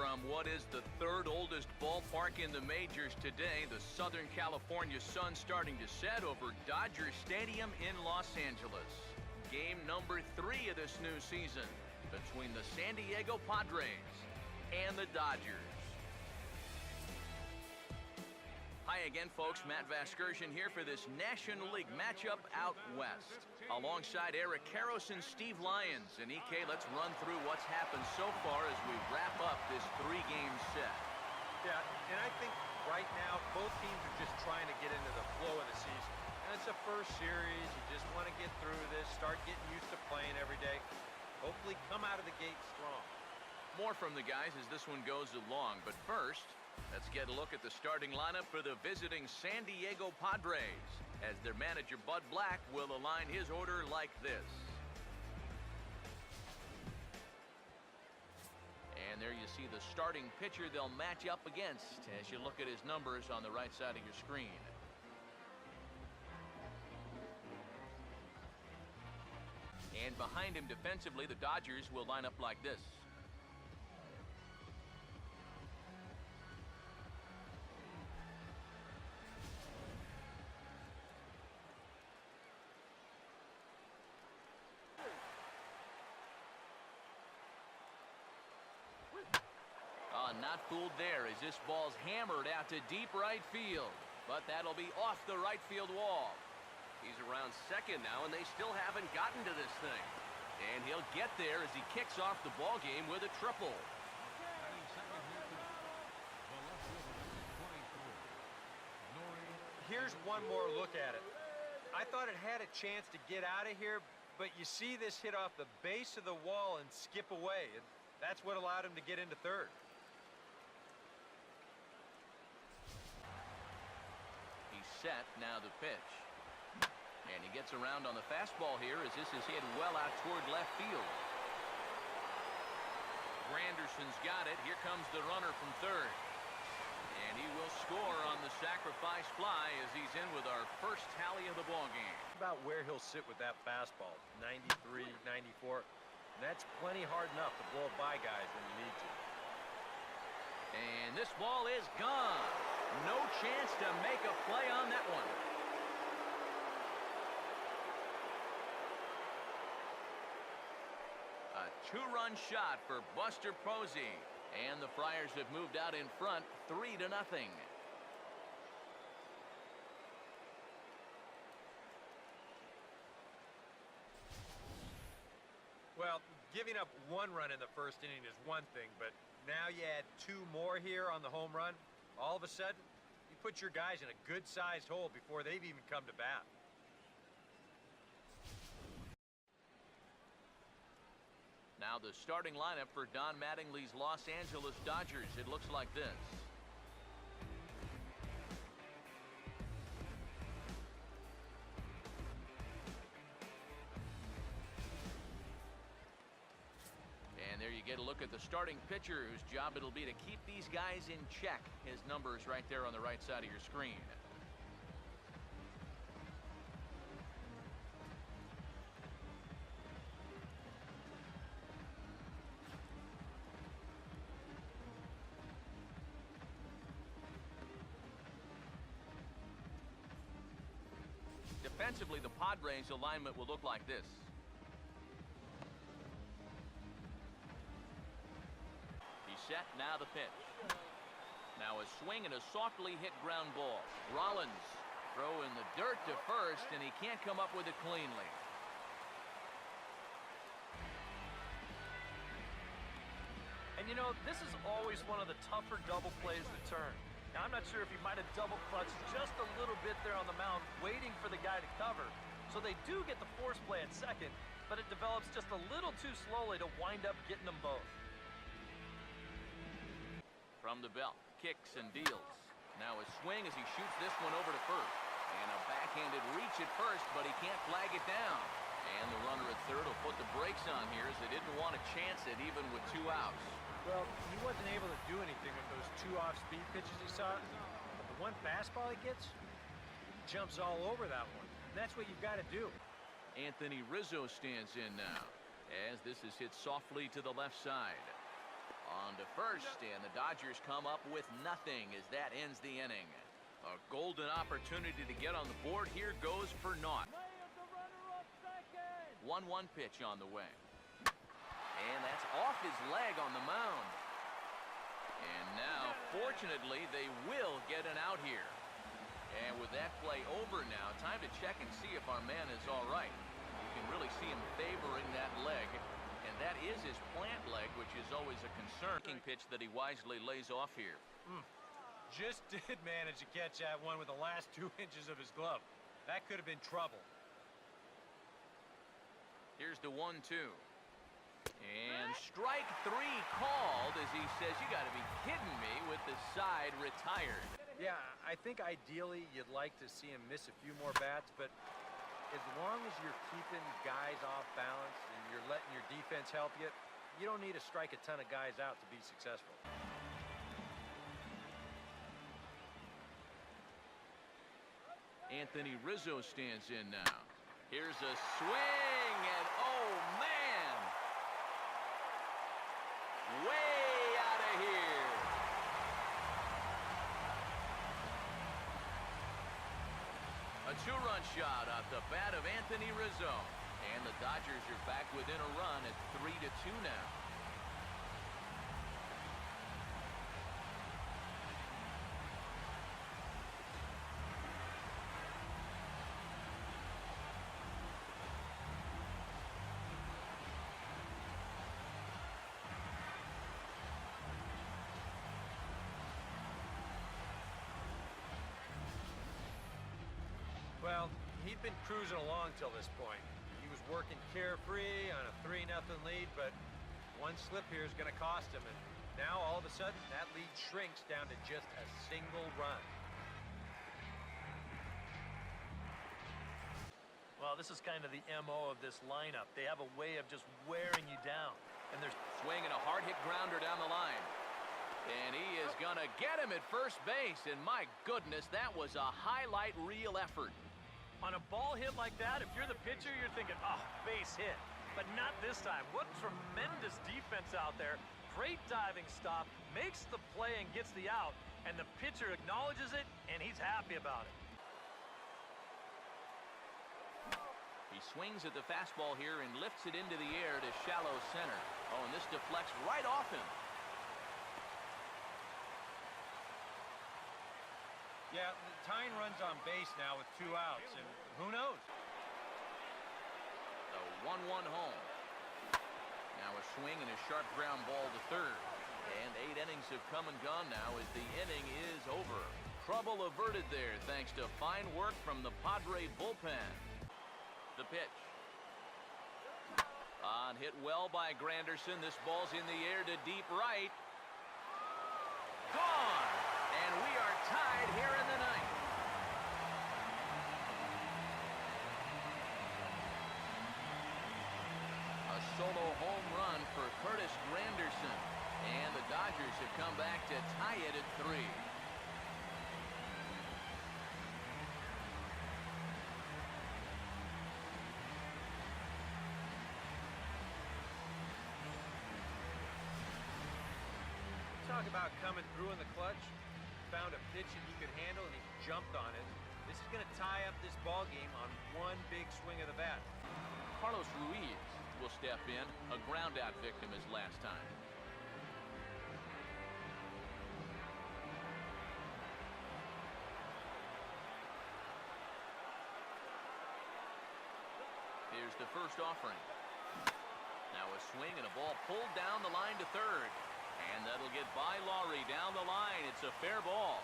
from what is the third oldest ballpark in the majors today, the Southern California sun starting to set over Dodger Stadium in Los Angeles. Game number 3 of this new season between the San Diego Padres and the Dodgers. Hi again, folks. Matt Vasgersian here for this National League matchup out west. Alongside Eric Karros and Steve Lyons. And EK, let's run through what's happened so far as we wrap up this 3-game set. Yeah, and I think right now both teams are just trying to get into the flow of the season. And it's a first series. You just want to get through this, start getting used to playing every day. Hopefully come out of the gate strong. More from the guys as this one goes along. But first, let's get a look at the starting lineup for the visiting San Diego Padres, as their manager Bud Black will align his order like this. And there you see the starting pitcher they'll match up against as you look at his numbers on the right side of your screen. And behind him defensively, the Dodgers will line up like this. Not fooled there as this ball's hammered out to deep right field. But that'll be off the right field wall. He's around second now, and they still haven't gotten to this thing. And he'll get there as he kicks off the ball game with a triple. Here's one more look at it. I thought it had a chance to get out of here, but you see this hit off the base of the wall and skip away. And that's what allowed him to get into third. Set, now the pitch. And he gets around on the fastball here as this is hit well out toward left field. Granderson's got it. Here comes the runner from third. And he will score on the sacrifice fly as he's in with our first tally of the ball game. About where he'll sit with that fastball, 93, 94. And that's plenty hard enough to blow by guys when you need to. And this ball is gone. No chance to make a play on that one. A 2-run shot for Buster Posey. And the Friars have moved out in front 3-0. Well, giving up 1 run in the first inning is one thing, but now you add 2 more here on the home run. All of a sudden, you put your guys in a good-sized hole before they've even come to bat. Now the starting lineup for Don Mattingly's Los Angeles Dodgers. It looks like this. And there you get a look at the starting pitcher whose job it'll be to keep these guys in check. His number is right there on the right side of your screen. Defensively, the Padres alignment will look like this. Set, now the pitch. Now a swing and a softly hit ground ball. Rollins throw in the dirt to first, and he can't come up with it cleanly. And you know, this is always one of the tougher double plays to turn. Now, I'm not sure if he might have double clutched just a little bit there on the mound, waiting for the guy to cover. So they do get the force play at second, but it develops just a little too slowly to wind up getting them both. From the belt, kicks and deals. Now a swing as he shoots this one over to first. And a backhanded reach at first, but he can't flag it down. And the runner at third will put the brakes on here as they didn't want to chance it even with 2 outs. Well, he wasn't able to do anything with those 2 off-speed pitches he saw. But the one fastball he gets, he jumps all over that one. And that's what you've got to do. Anthony Rizzo stands in now as this is hit softly to the left side. On down to first, and the Dodgers come up with nothing as that ends the inning. A golden opportunity to get on the board here goes for naught. 1-1 pitch on the way. And that's off his leg on the mound. And now, fortunately, they will get an out here. And with that play over now, time to check and see if our man is all right. You can really see him favoring that leg. And that is his plant leg, which is always a concern. Pitch that he wisely lays off here. Just did manage to catch that one with the last 2 inches of his glove. That could have been trouble. Here's the 1-2. And strike 3 called as he says, you got to be kidding me, with the side retired. Yeah, I think ideally you'd like to see him miss a few more bats, but as long as you're keeping guys off balance and you're letting your defense help you, you don't need to strike a ton of guys out to be successful. Anthony Rizzo stands in now. Here's a swing, and oh man, way out of here. A 2-run shot off the bat of Anthony Rizzo, and the Dodgers are back within a run at 3-2 now. Well, he'd been cruising along till this point. He was working carefree on a 3-0 lead, but one slip here is going to cost him. And now, all of a sudden, that lead shrinks down to just a single run. Well, this is kind of the MO of this lineup. They have a way of just wearing you down. And they're swinging a hard-hit grounder down the line. And he is going to get him at first base. And my goodness, that was a highlight reel effort. On a ball hit like that, if you're the pitcher, you're thinking, oh, base hit. But not this time. What tremendous defense out there. Great diving stop, makes the play and gets the out. And the pitcher acknowledges it, and he's happy about it. He swings at the fastball here and lifts it into the air to shallow center. Oh, and this deflects right off him. Yeah, Tyne runs on base now with 2 outs, and who knows? The 1-1 home. Now a swing and a sharp ground ball to third. And 8 innings have come and gone now as the inning is over. Trouble averted there thanks to fine work from the Padres bullpen. The pitch. On hit well by Granderson. This ball's in the air to deep right. Gone! And we are tied here in the ninth. A solo home run for Curtis Granderson. And the Dodgers have come back to tie it at 3. Talk about coming through in the clutch. Found a pitch that he could handle, and he jumped on it. This is going to tie up this ball game on one big swing of the bat. Carlos Ruiz will step in, a ground-out victim as last time. Here's the first offering. Now a swing and a ball pulled down the line to third. And that'll get by Laurie down the line. It's a fair ball.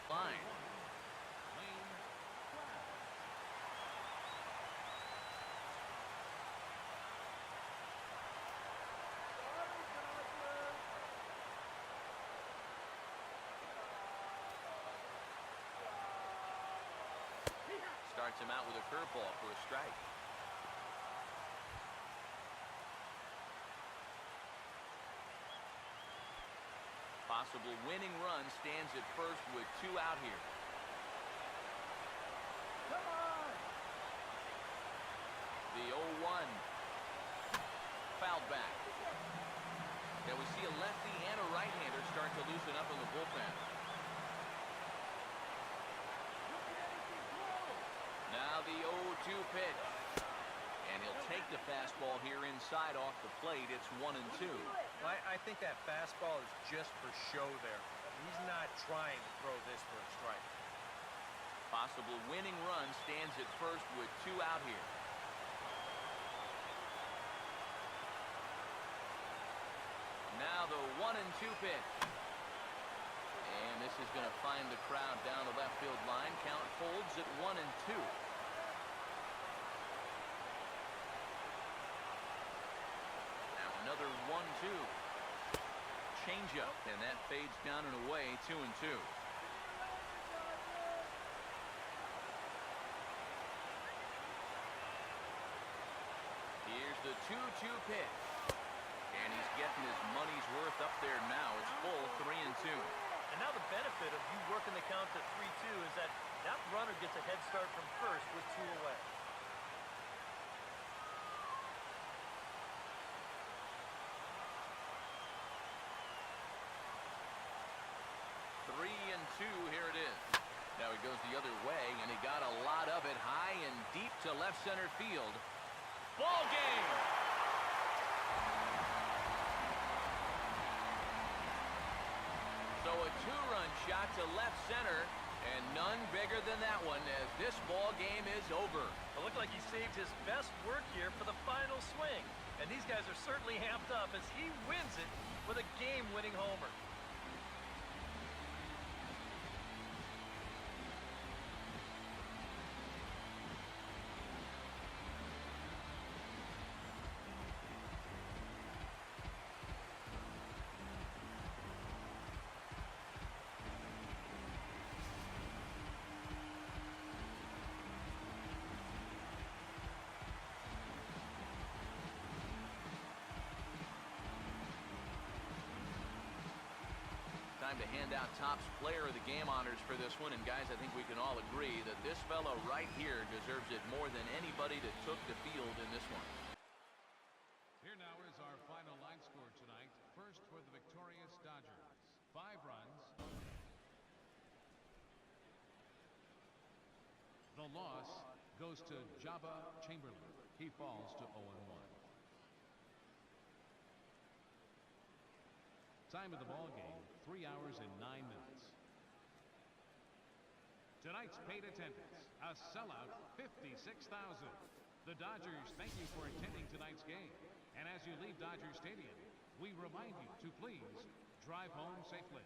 Line. Starts him out with a curveball for a strike. Possible winning run stands at first with 2 out here. Come on! The 0-1. Fouled back. pitch. And he'll take the fastball here inside off the plate. It's 1-2. I think that fastball is just for show there. He's not trying to throw this for a strike. Possible winning run stands at first with 2 out here. Now the 1-2 pitch. And this is going to find the crowd down the left field line. Count holds at 1-2. Now another 1-2. Changeup, and that fades down and away. 2-2. Here's the 2-2 pitch. And he's getting his money's worth up there now. It's full 3-2. And now the benefit of you working the count to 3-2 is that that runner gets a head start from first with 2 away. Three and 2, here it is. Now he goes the other way, and he got a lot of it high and deep to left center field. Ball game! So a 2-run shot to left center, and none bigger than that one as this ball game is over. It looked like he saved his best work here for the final swing. And these guys are certainly amped up as he wins it with a game-winning homer. Time to hand out Topps Player of the Game honors for this one. And guys, I think we can all agree that this fellow right here deserves it more than anybody that took the field in this one. Here now is our final line score tonight. First for the victorious Dodgers. 5 runs. The loss goes to Jabba Chamberlain. He falls to 0-1. Time of the ball game, 3 hours and 9 minutes. Tonight's paid attendance, a sellout 56,000. The Dodgers thank you for attending tonight's game. And as you leave Dodger Stadium, we remind you to please drive home safely.